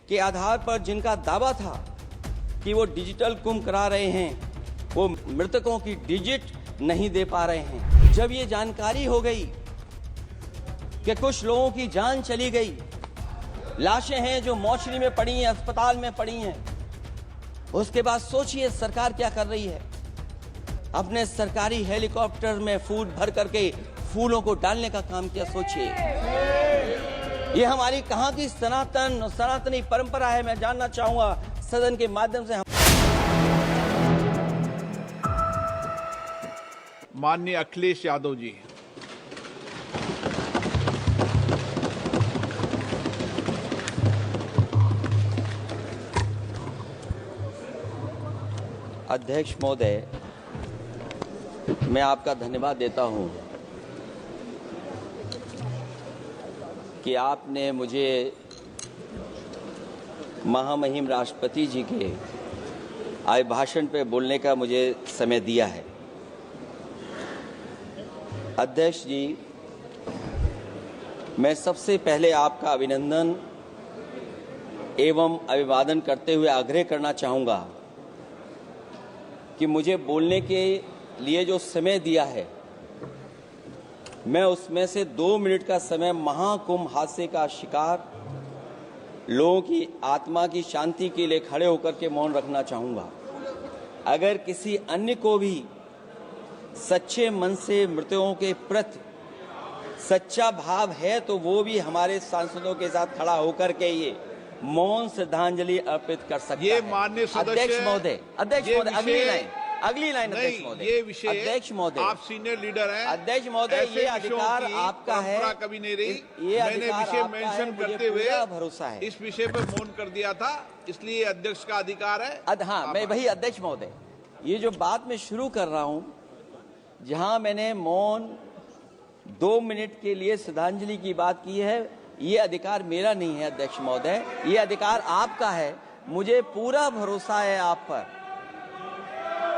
के आधार पर जिनका दावा था कि वो डिजिटल कुंभ करा रहे हैं, वो मृतकों की डिजिट नहीं दे पा रहे हैं। जब ये जानकारी हो गई कि कुछ लोगों की जान चली गई, लाशें हैं जो मोर्चरी में पड़ी हैं, अस्पताल में पड़ी हैं, उसके बाद सोचिए सरकार क्या कर रही है। अपने सरकारी हेलीकॉप्टर में फूड भर करके फूलों को डालने का काम किया। सोचिए ये हमारी कहां की सनातनी परंपरा है। मैं जानना चाहूंगा सदन के माध्यम से। माननीय अखिलेश यादव जी। अध्यक्ष महोदय, मैं आपका धन्यवाद देता हूं कि आपने मुझे महामहिम राष्ट्रपति जी के अभिभाषण पे बोलने का मुझे समय दिया है। अध्यक्ष जी, मैं सबसे पहले आपका अभिनंदन एवं अभिवादन करते हुए आग्रह करना चाहूँगा कि मुझे बोलने के लिए जो समय दिया है, मैं उसमें से 2 मिनट का समय महाकुंभ हादसे का शिकार लोगों की आत्मा की शांति के लिए खड़े होकर के मौन रखना चाहूँगा। अगर किसी अन्य को भी सच्चे मन से मृतकों के प्रति सच्चा भाव है तो वो भी हमारे सांसदों के साथ खड़ा होकर के ये मौन श्रद्धांजलि अर्पित कर सकता है। ये माननीय सदस्य अध्यक्ष महोदय, अगली लाइन अध्यक्ष महोदय, ये विषय अध्यक्ष महोदय, आप सीनियर लीडर हैं। अध्यक्ष महोदय, ये अधिकार आपका है। कभी नहीं रही। ये मैंने विषय मेंशन करते हुए भरोसा है इस विषय पर मौन कर दिया था, इसलिए अध्यक्ष का अधिकार है। हाँ, मैं वही अध्यक्ष महोदय, ये जो बात मैं शुरू कर रहा हूं, जहां मैंने मौन 2 मिनट के लिए श्रद्धांजलि की बात की है, ये अधिकार मेरा नहीं है अध्यक्ष महोदय, ये अधिकार आपका है। मुझे पूरा भरोसा है आप पर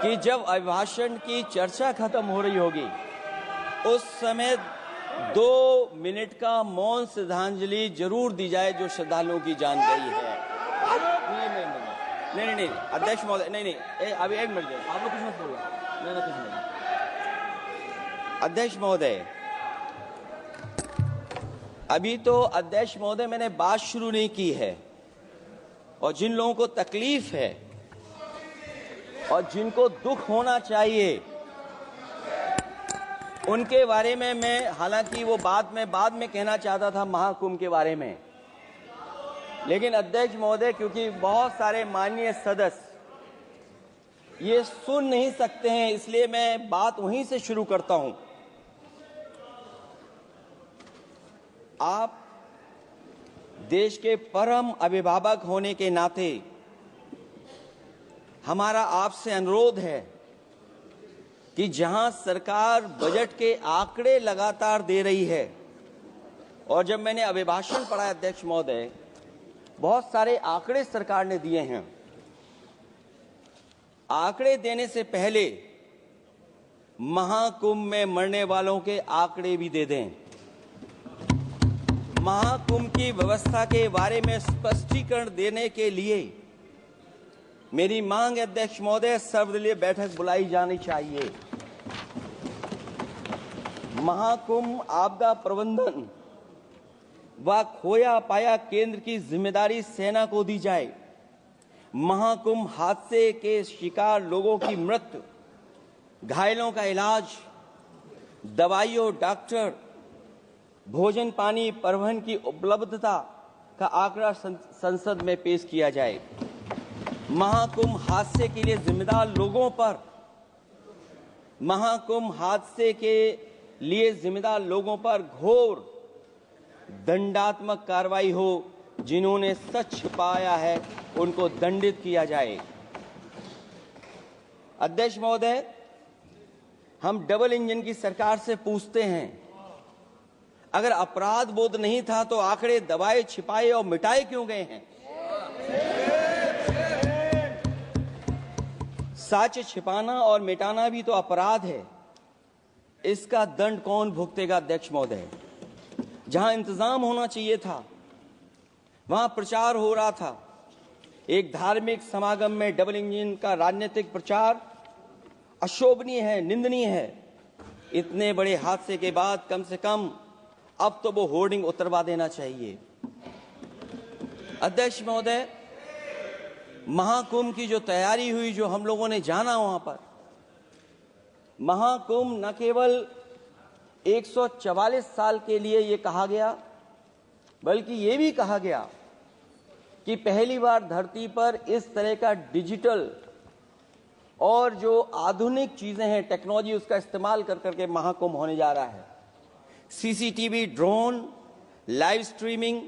कि जब अभिभाषण की चर्चा खत्म हो रही होगी उस समय 2 मिनट का मौन श्रद्धांजलि जरूर दी जाए जो श्रद्धालुओं की जान गई है। नहीं अध्यक्ष महोदय, नहीं अभी 1 मिनट दे, आप लोग कुछ मत बोलो। नहीं कुछ नहीं। अध्यक्ष महोदय, अभी तो अध्यक्ष महोदय मैंने बात शुरू नहीं की है, और जिन लोगों को तकलीफ है और जिनको दुख होना चाहिए उनके बारे में मैं, हालांकि वो बात मैं बाद में कहना चाहता था महाकुंभ के बारे में, लेकिन अध्यक्ष महोदय क्योंकि बहुत सारे माननीय सदस्य ये सुन नहीं सकते हैं, इसलिए मैं बात वहीं से शुरू करता हूं। आप देश के परम अभिभावक होने के नाते हमारा आपसे अनुरोध है कि जहां सरकार बजट के आंकड़े लगातार दे रही है, और जब मैंने अभिभाषण पढ़ा अध्यक्ष महोदय, बहुत सारे आंकड़े सरकार ने दिए हैं। आंकड़े देने से पहले महाकुंभ में मरने वालों के आंकड़े भी दे दें। महाकुंभ की व्यवस्था के बारे में स्पष्टीकरण देने के लिए मेरी मांग अध्यक्ष महोदय, सर्वदलीय बैठक बुलाई जानी चाहिए। महाकुंभ आपदा प्रबंधन व खोया पाया केंद्र की जिम्मेदारी सेना को दी जाए। महाकुंभ हादसे के शिकार लोगों की मृत्यु, घायलों का इलाज, दवाइयों, डॉक्टर, भोजन पानी, परिवहन की उपलब्धता का आंकड़ा संसद में पेश किया जाए। महाकुंभ हादसे के लिए जिम्मेदार लोगों पर, महाकुंभ हादसे के लिए जिम्मेदार लोगों पर घोर दंडात्मक कार्रवाई हो। जिन्होंने सच छिपाया है उनको दंडित किया जाए। अध्यक्ष महोदय, हम डबल इंजन की सरकार से पूछते हैं, अगर अपराध बोध नहीं था तो आंकड़े दबाए, छिपाए और मिटाए क्यों गए हैं? सच छिपाना और मिटाना भी तो अपराध है। इसका दंड कौन भुगतेगा अध्यक्ष महोदय? जहां इंतजाम होना चाहिए था, वहां प्रचार हो रहा था। एक धार्मिक समागम में डबल इंजन का राजनीतिक प्रचार अशोभनीय है, निंदनीय है। इतने बड़े हादसे के बाद कम से कम अब तो वो होर्डिंग उतरवा देना चाहिए। अध्यक्ष महोदय, महाकुंभ की जो तैयारी हुई, जो हम लोगों ने जाना वहां पर, महाकुंभ न केवल 144 साल के लिए ये कहा गया, बल्कि ये भी कहा गया कि पहली बार धरती पर इस तरह का डिजिटल और जो आधुनिक चीजें हैं, टेक्नोलॉजी, उसका इस्तेमाल कर करके महाकुंभ होने जा रहा है। सीसीटीवी, ड्रोन, लाइव स्ट्रीमिंग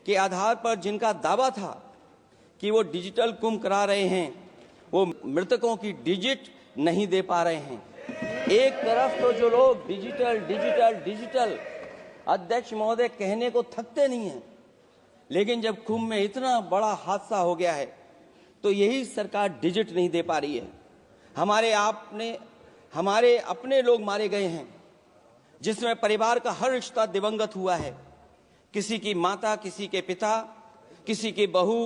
के आधार पर जिनका दावा था कि वो डिजिटल कुंभ करा रहे हैं, वो मृतकों की डिजिट नहीं दे पा रहे हैं। एक तरफ तो जो लोग डिजिटल डिजिटल डिजिटल अध्यक्ष महोदय कहने को थकते नहीं हैं, लेकिन जब कुंभ में इतना बड़ा हादसा हो गया है तो यही सरकार डिजिट नहीं दे पा रही है। हमारे अपने लोग मारे गए हैं, जिसमें परिवार का हर रिश्ता दिवंगत हुआ है। किसी की माता, किसी के पिता, किसी की बहू,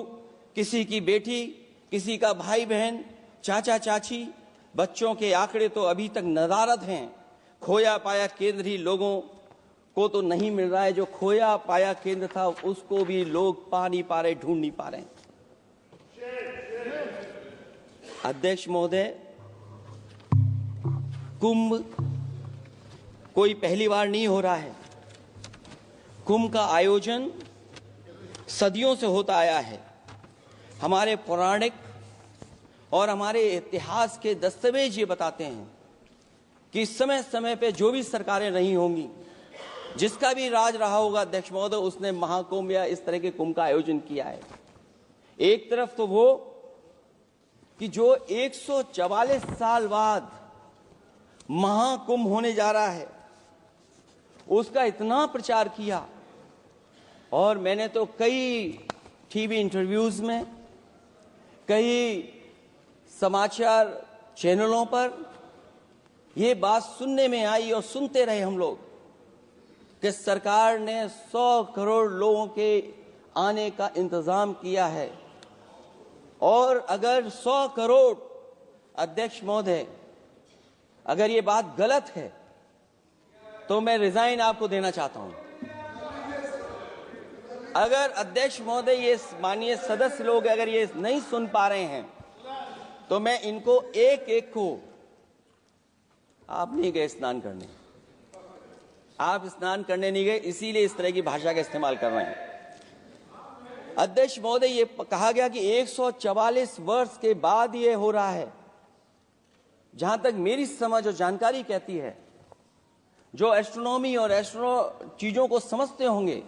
किसी की बेटी, किसी का भाई बहन, चाचा चाची। बच्चों के आंकड़े तो अभी तक नदारद हैं। खोया पाया केंद्र ही लोगों को तो नहीं मिल रहा है। जो खोया पाया केंद्र था उसको भी लोग पा नहीं पा रहे, ढूंढ नहीं पा रहे। अध्यक्ष महोदय, कुंभ कोई पहली बार नहीं हो रहा है। कुंभ का आयोजन सदियों से होता आया है। हमारे पौराणिक और हमारे इतिहास के दस्तावेज ये बताते हैं कि समय समय पे जो भी सरकारें रही होंगी, जिसका भी राज रहा होगा अध्यक्ष महोदय, उसने महाकुंभ या इस तरह के कुंभ का आयोजन किया है। एक तरफ तो वो कि जो 144 साल बाद महाकुंभ होने जा रहा है, उसका इतना प्रचार किया। और मैंने तो कई टीवी इंटरव्यूज में, कई समाचार चैनलों पर ये बात सुनने में आई और सुनते रहे हम लोग कि सरकार ने 100 करोड़ लोगों के आने का इंतजाम किया है। और अगर 100 करोड़, अध्यक्ष महोदय, अगर ये बात गलत है तो मैं रिजाइन आपको देना चाहता हूं। अगर अध्यक्ष महोदय, ये माननीय सदस्य लोग अगर ये नहीं सुन पा रहे हैं तो मैं इनको एक एक को, आप नहीं गए स्नान करने, आप स्नान करने नहीं गए, इसीलिए इस तरह की भाषा का इस्तेमाल कर रहे हैं। अध्यक्ष महोदय, ये कहा गया कि 144 वर्ष के बाद ये हो रहा है। जहां तक मेरी समझ और जानकारी कहती है, जो एस्ट्रोनॉमी और एस्ट्रो चीजों को समझते होंगे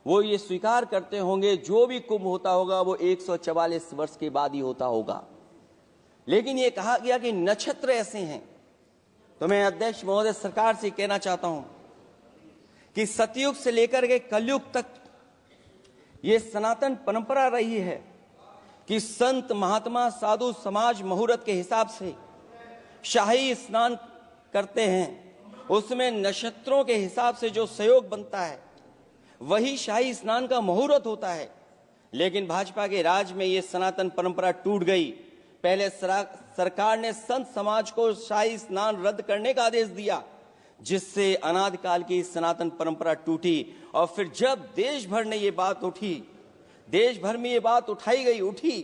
वो ये स्वीकार करते होंगे, जो भी कुंभ होता होगा वो 144 वर्ष के बाद ही होता होगा। लेकिन ये कहा गया कि नक्षत्र ऐसे हैं, तो मैं अध्यक्ष महोदय सरकार से कहना चाहता हूं कि सतयुग से लेकर के कलयुग तक ये सनातन परंपरा रही है कि संत, महात्मा, साधु समाज मुहूर्त के हिसाब से शाही स्नान करते हैं। उसमें नक्षत्रों के हिसाब से जो सहयोग बनता है वही शाही स्नान का मुहूर्त होता है। लेकिन भाजपा के राज में ये सनातन परंपरा टूट गई। पहले सरकार ने संत समाज को शाही स्नान रद्द करने का आदेश दिया, जिससे अनादिकाल की सनातन परंपरा टूटी। और फिर जब देश भर ने ये बात उठी, देश भर में ये बात उठाई गई, उठी,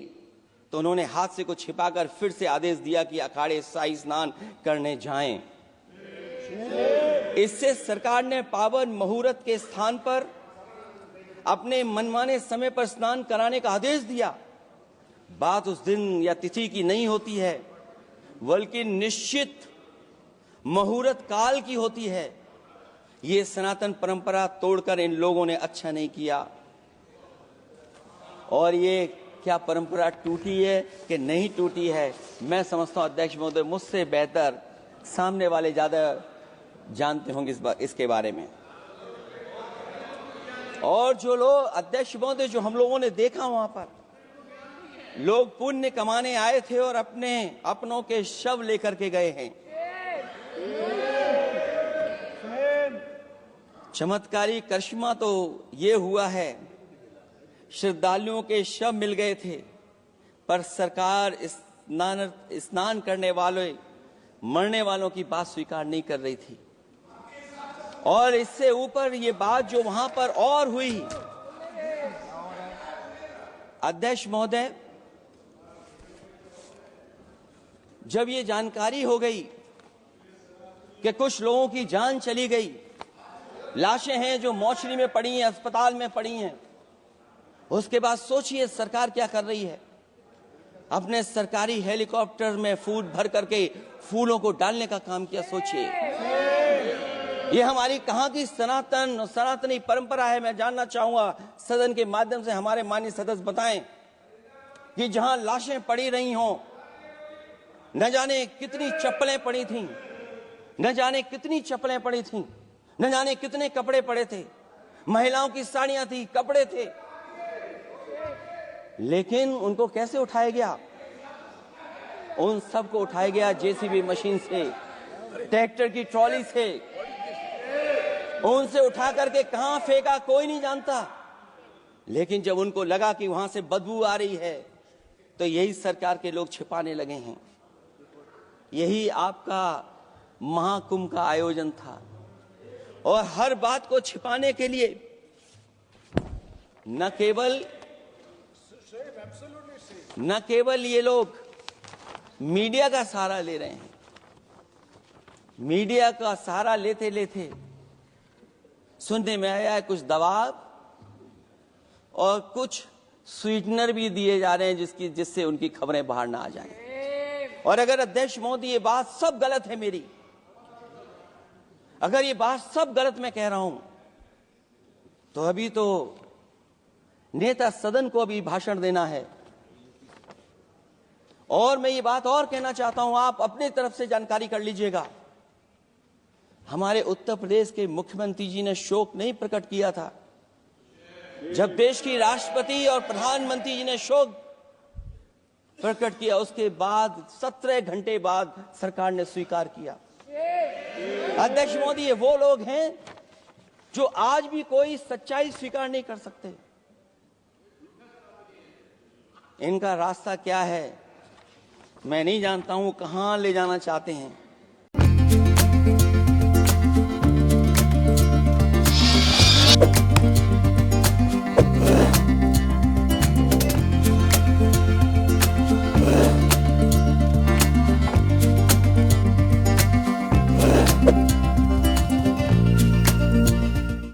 तो उन्होंने हाथ से को छिपाकर फिर से आदेश दिया कि अखाड़े शाही स्नान करने जाएं। इससे सरकार ने पावन मुहूर्त के स्थान पर अपने मनमाने समय पर स्नान कराने का आदेश दिया। बात उस दिन या तिथि की नहीं होती है, बल्कि निश्चित मुहूर्त काल की होती है। ये सनातन परंपरा तोड़कर इन लोगों ने अच्छा नहीं किया। और ये क्या परंपरा टूटी है कि नहीं टूटी है, मैं समझता हूं अध्यक्ष महोदय मुझसे बेहतर सामने वाले ज्यादा जानते होंगे इसके बारे में। और जो लोग, अध्यक्ष महोदय, जो हम लोगों ने देखा वहां पर लोग पुण्य कमाने आए थे और अपनों के शव लेकर के गए हैं। चमत्कारी करिश्मा तो ये हुआ है श्रद्धालुओं के शव मिल गए थे, पर सरकार स्नान करने वाले मरने वालों की बात स्वीकार नहीं कर रही थी। और इससे ऊपर ये बात जो वहां पर और हुई, अध्यक्ष महोदय, जब ये जानकारी हो गई कि कुछ लोगों की जान चली गई, लाशें हैं जो मोर्चरी में पड़ी हैं, अस्पताल में पड़ी हैं, उसके बाद सोचिए सरकार क्या कर रही है। अपने सरकारी हेलीकॉप्टर में फूल भर करके फूलों को डालने का काम किया। सोचिए, ये हमारी कहां की सनातनी परंपरा है। मैं जानना चाहूंगा सदन के माध्यम से हमारे माननीय सदस्य बताएं कि जहां लाशें पड़ी रही हों, न जाने कितनी चप्पलें पड़ी थीं, न जाने कितनी चप्पलें पड़ी थीं, न जाने कितने कपड़े पड़े थे, महिलाओं की साड़ियां थी, कपड़े थे, लेकिन उनको कैसे उठाया गया? उन सबको उठाया गया जेसीबी मशीन से, ट्रैक्टर की ट्रॉली से। उनसे उठा करके कहां फेंका कोई नहीं जानता, लेकिन जब उनको लगा कि वहां से बदबू आ रही है, तो यही सरकार के लोग छिपाने लगे हैं। यही आपका महाकुंभ का आयोजन था, और हर बात को छिपाने के लिए न केवल ये लोग मीडिया का सहारा ले रहे हैं, मीडिया का सहारा लेते लेते सुनने में आया है कुछ दबाव और कुछ स्वीटनर भी दिए जा रहे हैं जिससे उनकी खबरें बाहर ना आ जाएं। और अगर अध्यक्ष मोदी ये बात सब गलत है मेरी, अगर ये बात सब गलत मैं कह रहा हूं, तो अभी तो नेता सदन को अभी भाषण देना है। और मैं ये बात और कहना चाहता हूं, आप अपने तरफ से जानकारी कर लीजिएगा। हमारे उत्तर प्रदेश के मुख्यमंत्री जी ने शोक नहीं प्रकट किया था। जब देश की राष्ट्रपति और प्रधानमंत्री जी ने शोक प्रकट किया, उसके बाद 17 घंटे बाद सरकार ने स्वीकार किया। अध्यक्ष मोदी, ये वो लोग हैं जो आज भी कोई सच्चाई स्वीकार नहीं कर सकते। इनका रास्ता क्या है मैं नहीं जानता हूं, कहां ले जाना चाहते हैं।